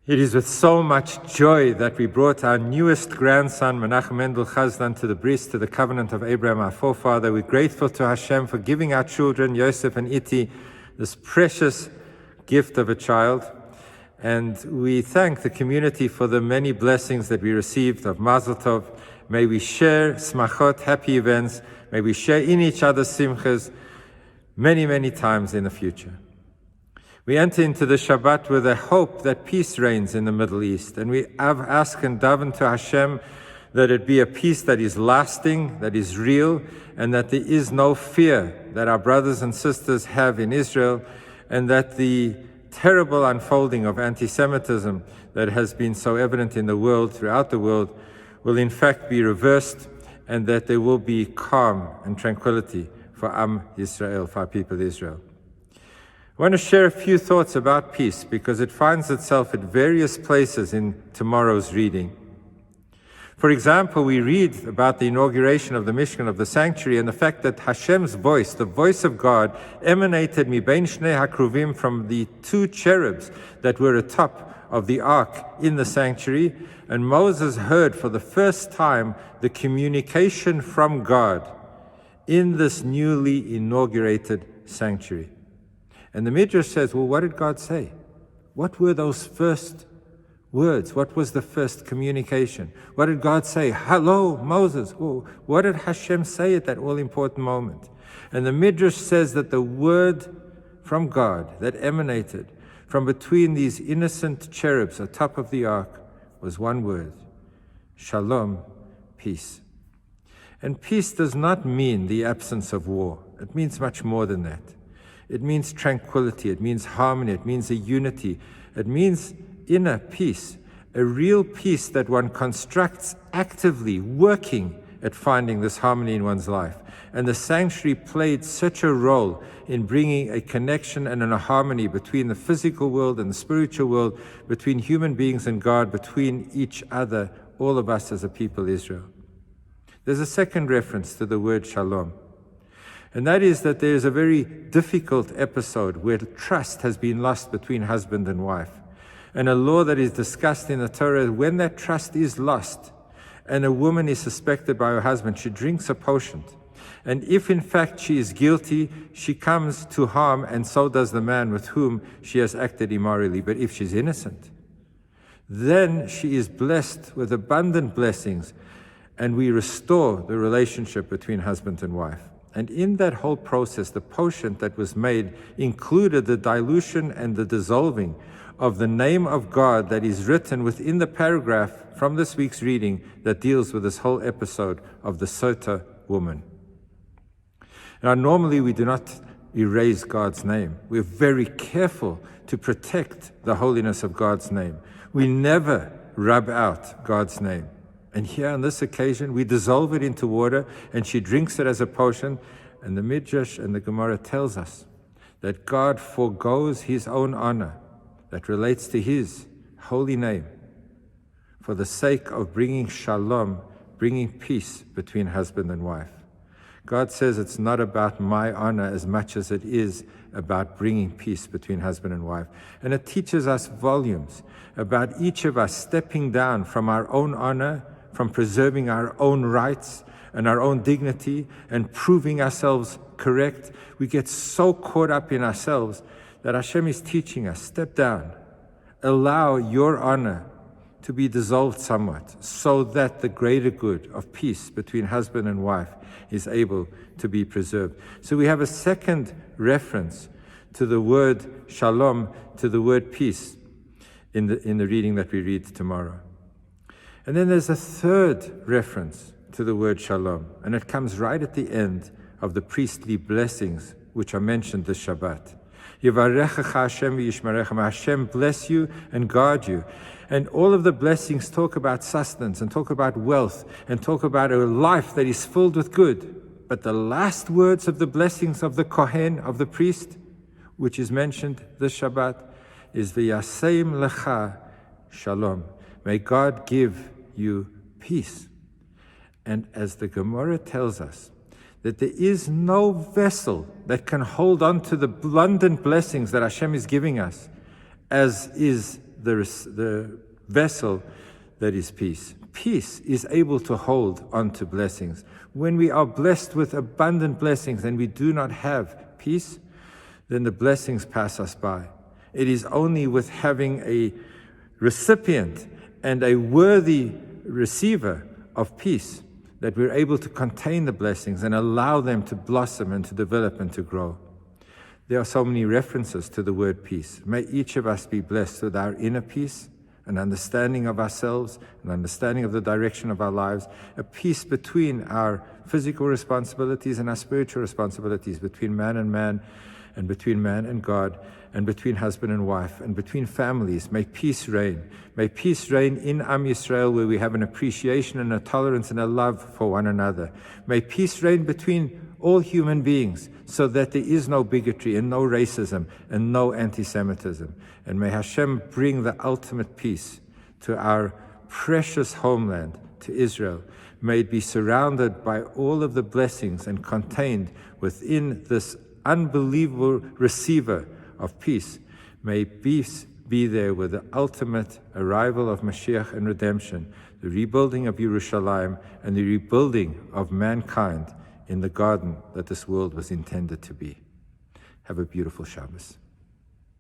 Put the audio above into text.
It is with so much joy that we brought our newest grandson, Menachem Mendel Chazdan, to the bris, to the covenant of Abraham, our forefather. We're grateful to Hashem for giving our children, Yosef and Iti, this precious gift of a child. And we thank the community for the many blessings that we received of Mazel Tov. May we share smachot, happy events. May we share in each other's simchas many, many times in the future. We enter into the Shabbat with a hope that peace reigns in the Middle East. And we have asked and daven to Hashem that it be a peace that is lasting, that is real, and that there is no fear that our brothers and sisters have in Israel, and that the terrible unfolding of anti-Semitism that has been so evident in the world, throughout the world, will in fact be reversed, and that there will be calm and tranquility for Am Yisrael, for our people Israel. I want to share a few thoughts about peace because it finds itself at various places in tomorrow's reading. For example, we read about the inauguration of the Mishkan, of the sanctuary, and the fact that Hashem's voice, the voice of God, emanated mibein shnei hakruvim, from the two cherubs that were atop of the ark in the sanctuary, and Moses heard for the first time the communication from God in this newly inaugurated sanctuary. And the Midrash says, well, what did God say? What were those first words? What was the first communication? What did God say? Hello, Moses. Oh, what did Hashem say at that all-important moment? And the Midrash says that the word from God that emanated from between these innocent cherubs atop of the ark was one word: Shalom, peace. And peace does not mean the absence of war. It means much more than that. It means tranquility, it means harmony, it means a unity, it means inner peace, a real peace that one constructs actively, working at finding this harmony in one's life. And the sanctuary played such a role in bringing a connection and a harmony between the physical world and the spiritual world, between human beings and God, between each other, all of us as a people Israel. There's a second reference to the word shalom. And that is that there is a very difficult episode where trust has been lost between husband and wife. And a law that is discussed in the Torah, when that trust is lost and a woman is suspected by her husband, she drinks a potion. And if in fact she is guilty, she comes to harm, and so does the man with whom she has acted immorally. But if she's innocent, then she is blessed with abundant blessings, and we restore the relationship between husband and wife. And in that whole process, the potion that was made included the dilution and the dissolving of the name of God that is written within the paragraph from this week's reading that deals with this whole episode of the Sota woman. Now, normally we do not erase God's name. We're very careful to protect the holiness of God's name. We never rub out God's name. And here on this occasion, we dissolve it into water, and she drinks it as a potion. And the Midrash and the Gemara tells us that God forgoes his own honor that relates to his holy name for the sake of bringing shalom, bringing peace between husband and wife. God says it's not about my honor as much as it is about bringing peace between husband and wife. And it teaches us volumes about each of us stepping down from our own honor, from preserving our own rights and our own dignity and proving ourselves correct. We get so caught up in ourselves that Hashem is teaching us, step down, allow your honor to be dissolved somewhat so that the greater good of peace between husband and wife is able to be preserved. So we have a second reference to the word shalom, to the word peace in the reading that we read tomorrow. And then there's a third reference to the word shalom, and it comes right at the end of the priestly blessings which are mentioned this Shabbat. Yivarechecha Hashem v'yishmerecha. May Hashem bless you and guard you. And all of the blessings talk about sustenance and talk about wealth and talk about a life that is filled with good. But the last words of the blessings of the Kohen, of the priest, which is mentioned this Shabbat, is v'yaseim lecha shalom. May God give you peace. And as the Gemara tells us, that there is no vessel that can hold on to the abundant blessings that Hashem is giving us, as is the vessel that is peace. Peace is able to hold on to blessings. When we are blessed with abundant blessings and we do not have peace, then the blessings pass us by. It is only with having a recipient and a worthy receiver of peace that we're able to contain the blessings and allow them to blossom and to develop and to grow. There are so many references to the word peace. May each of us be blessed with our inner peace, an understanding of ourselves, an understanding of the direction of our lives, a peace between our physical responsibilities and our spiritual responsibilities, between man and between man and God, and between husband and wife, and between families. May peace reign. May peace reign in Am Yisrael, where we have an appreciation and a tolerance and a love for one another. May peace reign between all human beings, so that there is no bigotry and no racism and no anti-Semitism. And may Hashem bring the ultimate peace to our precious homeland, to Israel. May it be surrounded by all of the blessings and contained within this unbelievable receiver of peace. May peace be there with the ultimate arrival of Mashiach and redemption, the rebuilding of Yerushalayim, and the rebuilding of mankind in the garden that this world was intended to be. Have a beautiful Shabbos.